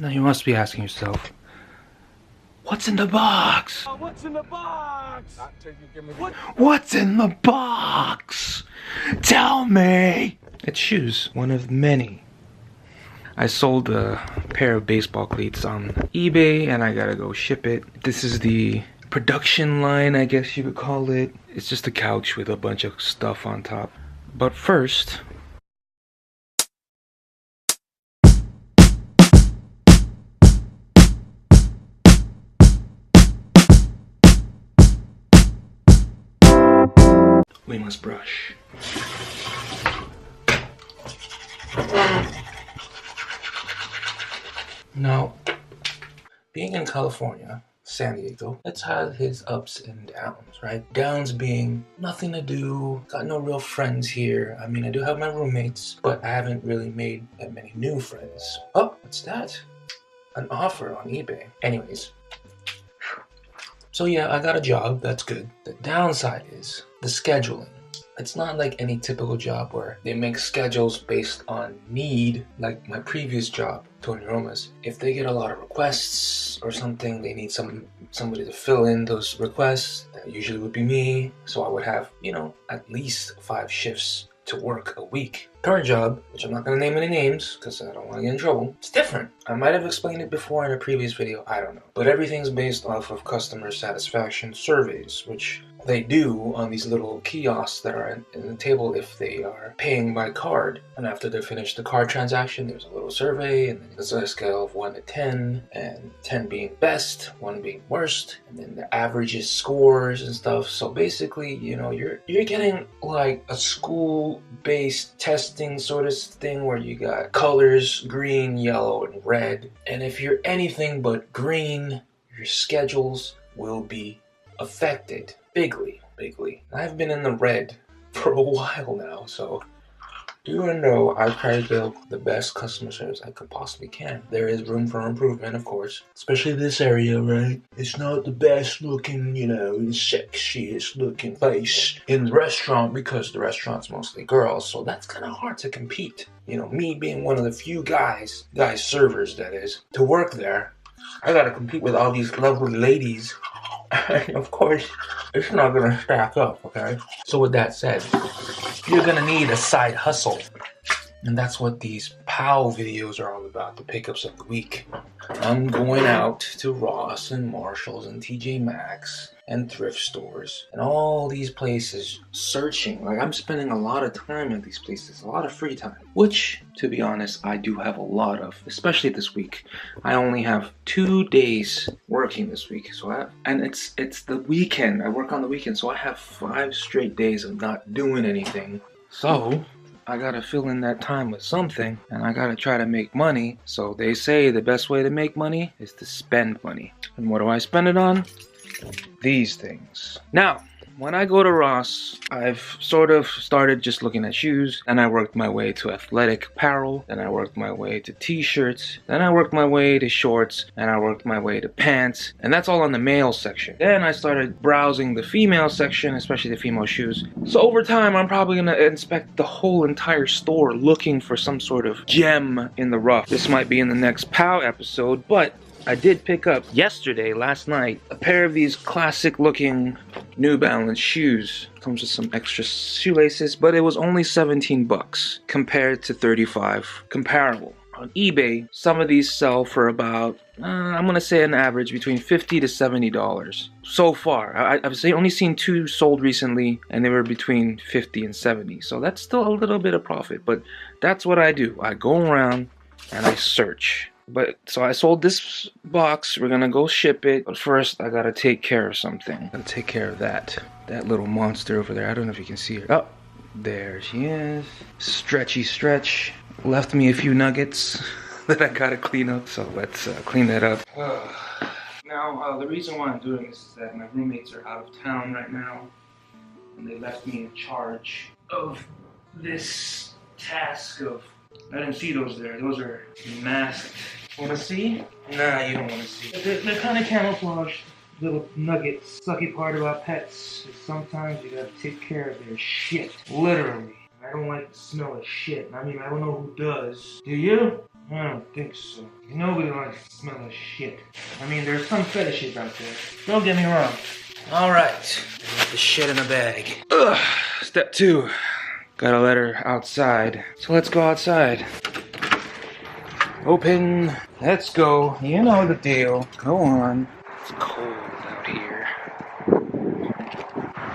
Now you must be asking yourself, what's in the box? What's in the box? What's in the box? Tell me! It's shoes, one of many. I sold a pair of baseball cleats on eBay and I gotta go ship it. This is the production line, I guess you could call it. It's just a couch with a bunch of stuff on top. But first, we must brush. Now, being in California, San Diego, it's had his ups and downs, right? Downs being nothing to do, got no real friends here. I mean, I do have my roommates, but I haven't really made that many new friends. Oh, what's that? An offer on eBay. Anyways. So yeah, I got a job, that's good. The downside is the scheduling. It's not like any typical job where they make schedules based on need, like my previous job, Tony Roma's. If they get a lot of requests or something, they need somebody to fill in those requests. That usually would be me. So I would have, you know, at least 5 shifts to work a week. Current job, which I'm not going to name any names because I don't want to get in trouble, it's different. I might have explained it before in a previous video, I don't know. But everything's based off of customer satisfaction surveys, which they do on these little kiosks that are in the table if they are paying by card. And after they finish the card transaction, there's a little survey, and then there's a scale of 1 to 10, and 10 being best, 1 being worst, and then the averages scores and stuff. So basically, you know, you're getting like a school-based testing sort of thing where you got colors, green, yellow, and red. And if you're anything but green, your schedules will be affected. Bigly. I've been in the red for a while now, so even though I try to give the best customer service I could possibly can, there is room for improvement, of course. Especially this area, right? It's not the best looking, you know, sexiest looking place in the restaurant because the restaurant's mostly girls, so that's kind of hard to compete. You know, me being one of the few guys servers that is, to work there, I gotta compete with all these lovely ladies. Of course, it's not gonna stack up, okay? So with that said, you're gonna need a side hustle. And that's what these POW videos are all about, the pickups of the week. I'm going out to Ross and Marshalls and TJ Maxx and thrift stores and all these places searching. Like, I'm spending a lot of time at these places, a lot of free time, which, to be honest, I do have a lot of, especially this week. I only have 2 days working this week, and it's the weekend. I work on the weekend, so I have 5 straight days of not doing anything. So I gotta fill in that time with something, and I gotta try to make money. So they say the best way to make money is to spend money. And what do I spend it on? These things. Now, when I go to Ross, I've sort of started just looking at shoes, and I worked my way to athletic apparel, then I worked my way to t-shirts, then I worked my way to shorts, and I worked my way to pants, and that's all on the male section. Then I started browsing the female section, especially the female shoes. So over time, I'm probably gonna inspect the whole entire store looking for some sort of gem in the rough. This might be in the next POW episode, but I did pick up last night, a pair of these classic looking New Balance shoes. Comes with some extra shoelaces, but it was only 17 bucks compared to 35 comparable. On eBay, some of these sell for about, I'm gonna say an average between $50 to $70 so far. I've only seen 2 sold recently, and they were between 50 and 70. So that's still a little bit of profit, but that's what I do. I go around and I search. But so I sold this box. We're gonna go ship it. But first, I gotta take care of something. I gotta take care of that little monster over there. I don't know if you can see her. Oh, there she is. Stretchy stretch. Left me a few nuggets that I gotta clean up. So let's clean that up. Now, the reason why I'm doing this is that my roommates are out of town right now, and they left me in charge of this task of. I didn't see those there. Those are masked. Want to see? Nah, you don't want to see. They're kind of camouflaged little nuggets. Sucky part about pets is sometimes you gotta take care of their shit. Literally. I don't like the smell of shit. I mean, I don't know who does. Do you? I don't think so. Nobody likes the smell of shit. I mean, there's some fetishes out there. Don't get me wrong. Alright. Put the shit in a bag. Ugh. Step 2. Gotta let her outside. So let's go outside. Open. Let's go. You know the deal. Go on. It's cold out here.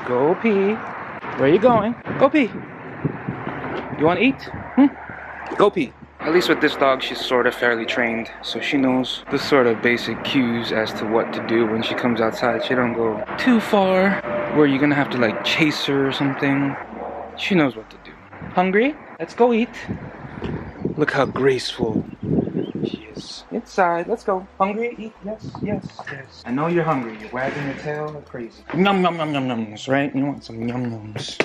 Go pee. Where you going? Go pee. You wanna eat? Go pee. At least with this dog, she's sort of fairly trained, so she knows the sort of basic cues as to what to do when she comes outside. She don't go too far where you're gonna have to like chase her or something. She knows what to do. Hungry? Let's go eat. Look how graceful she is. Inside, let's go. Hungry? Eat? Yes, yes, yes. I know you're hungry. You're wagging your tail like crazy. Yum, yum, yum, yum, yums, right? You want some yum, yums.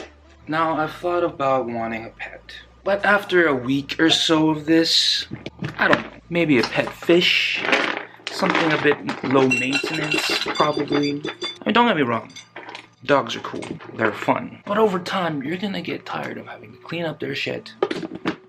Now, I've thought about wanting a pet. But after a week or so of this, I don't know, maybe a pet fish, something a bit low maintenance, probably. I mean, don't get me wrong, dogs are cool, they're fun. But over time, you're gonna get tired of having to clean up their shit.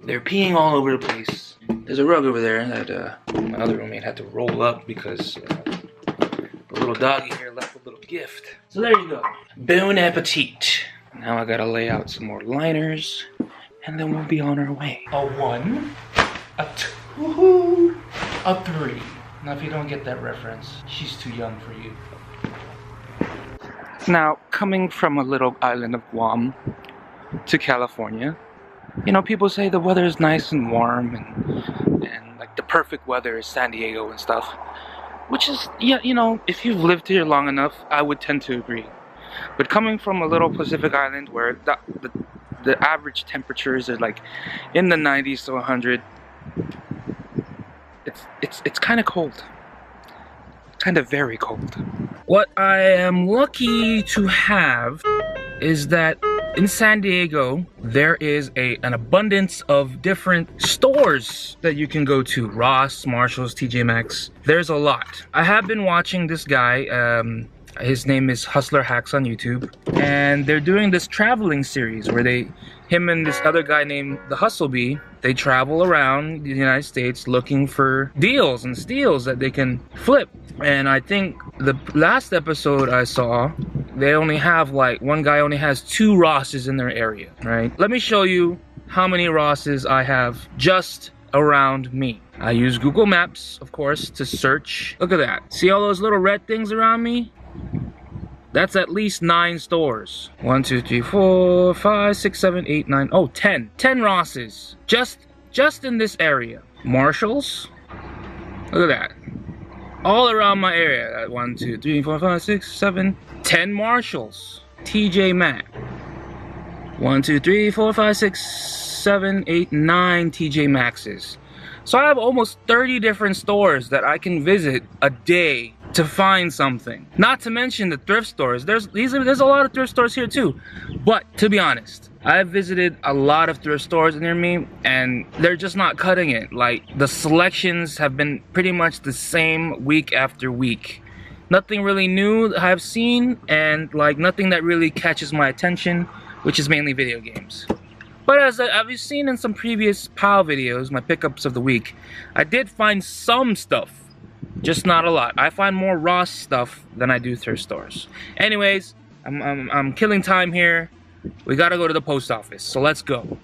They're peeing all over the place. There's a rug over there that my other roommate had to roll up because the little doggy here left a little gift. So there you go. Bon appetit. Now I gotta lay out some more liners. And then we'll be on our way. A 1, a 2, a 3. Now if you don't get that reference, she's too young for you. Now, coming from a little island of Guam to California, you know, people say the weather is nice and warm and like the perfect weather is San Diego and stuff. Which is, yeah, you know, if you've lived here long enough, I would tend to agree. But coming from a little Pacific island where the average temperatures are like in the 90s to 100. It's kind of cold. Kind of very cold. What I am lucky to have is that in San Diego there is an abundance of different stores that you can go to. Ross, Marshalls, TJ Maxx. There's a lot. I have been watching this guy, his name is Hustler Hacks on YouTube, and they're doing this traveling series where him and this other guy named the Hustlebee, they travel around the United States looking for deals and steals that they can flip. And I think the last episode I saw, they only have like, one guy only has 2 Rosses in their area, right? Let me show you how many Rosses I have just around me. I use Google Maps, of course, to search. Look at that. See all those little red things around me? That's at least 9 stores. 1, 2, 3, 4, 5, 6, 7, 8, 9. Oh, 10. 10 Rosses. Just in this area. Marshalls. Look at that. All around my area. 1, 2, 3, 4, 5, 6, 7. 10 Marshalls. TJ Maxx. 1, 2, 3, 4, 5, 6, 7, 8, 9 TJ Maxxes. So I have almost 30 different stores that I can visit a day to find something. Not to mention the thrift stores. There's a lot of thrift stores here too. But to be honest, I've visited a lot of thrift stores near me and they're just not cutting it. Like, the selections have been pretty much the same week after week. Nothing really new I've seen, and like nothing that really catches my attention, which is mainly video games. But as I've seen in some previous PAL videos, my pickups of the week, I did find some stuff. Just not a lot. I find more Ross stuff than I do thrift stores. Anyways, I'm killing time here. We gotta go to the post office, so let's go.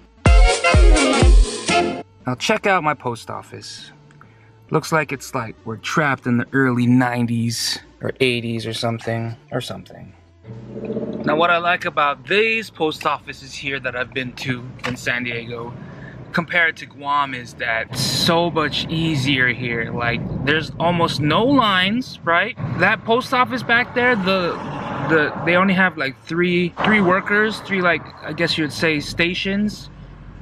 Now check out my post office. Looks like it's like we're trapped in the early 90s or 80s or something. Now what I like about these post offices here that I've been to in San Diego compared to Guam is that it's so much easier here. Like, there's almost no lines, right? That post office back there, they only have like three workers, 3, like, I guess you would say stations,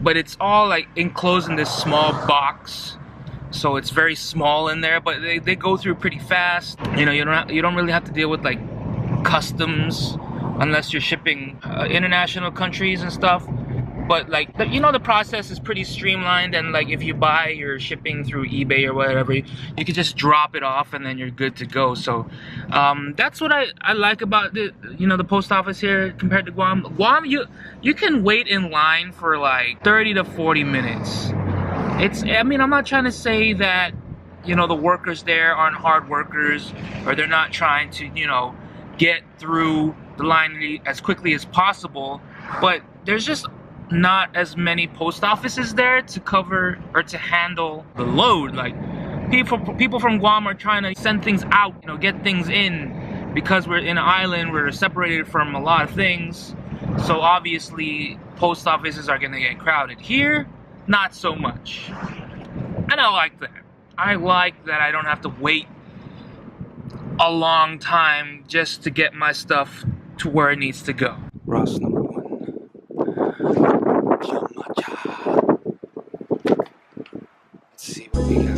but it's all like enclosed in this small box. So it's very small in there, but they go through pretty fast. You know, you don't really have to deal with like customs unless you're shipping international countries and stuff. But like, you know, the process is pretty streamlined, and like if you buy your shipping through eBay or whatever, you can just drop it off and then you're good to go. So that's what I like about the post office here compared to Guam. Guam, you can wait in line for like 30 to 40 minutes. I mean, I'm not trying to say that, you know, the workers there aren't hard workers, or they're not trying to, you know, get through the line as quickly as possible, but there's just not as many post offices there to cover or to handle the load. Like, people from Guam are trying to send things out, you know, get things in, because we're in an island, we're separated from a lot of things, so obviously post offices are gonna get crowded. Here, not so much. And I like that. I like that I don't have to wait a long time just to get my stuff to where it needs to go. Ross number 1. Let's see what we got.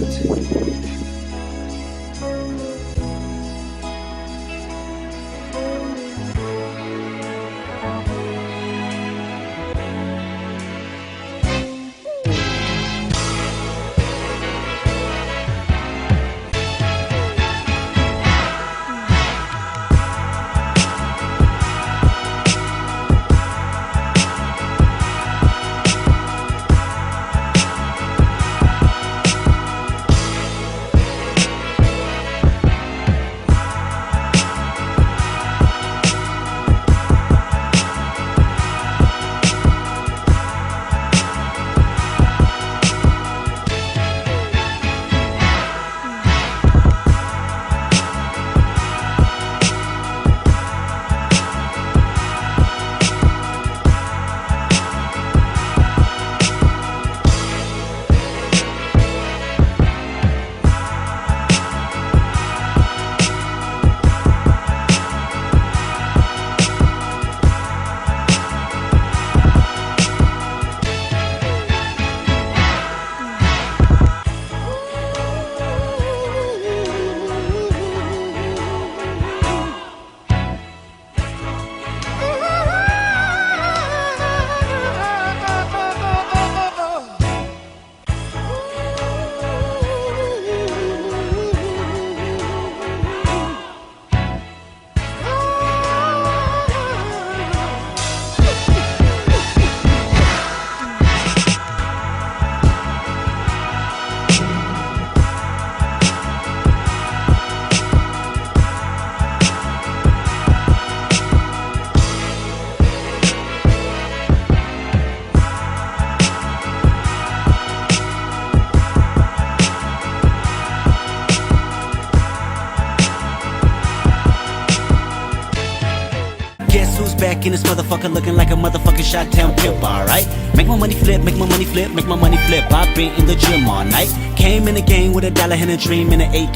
Guess who's back in this motherfucker looking like a motherfucking shot town pimp, alright? Make my money flip, make my money flip, make my money flip. I've been in the gym all night. Came in the game with $1 and a dream and an 8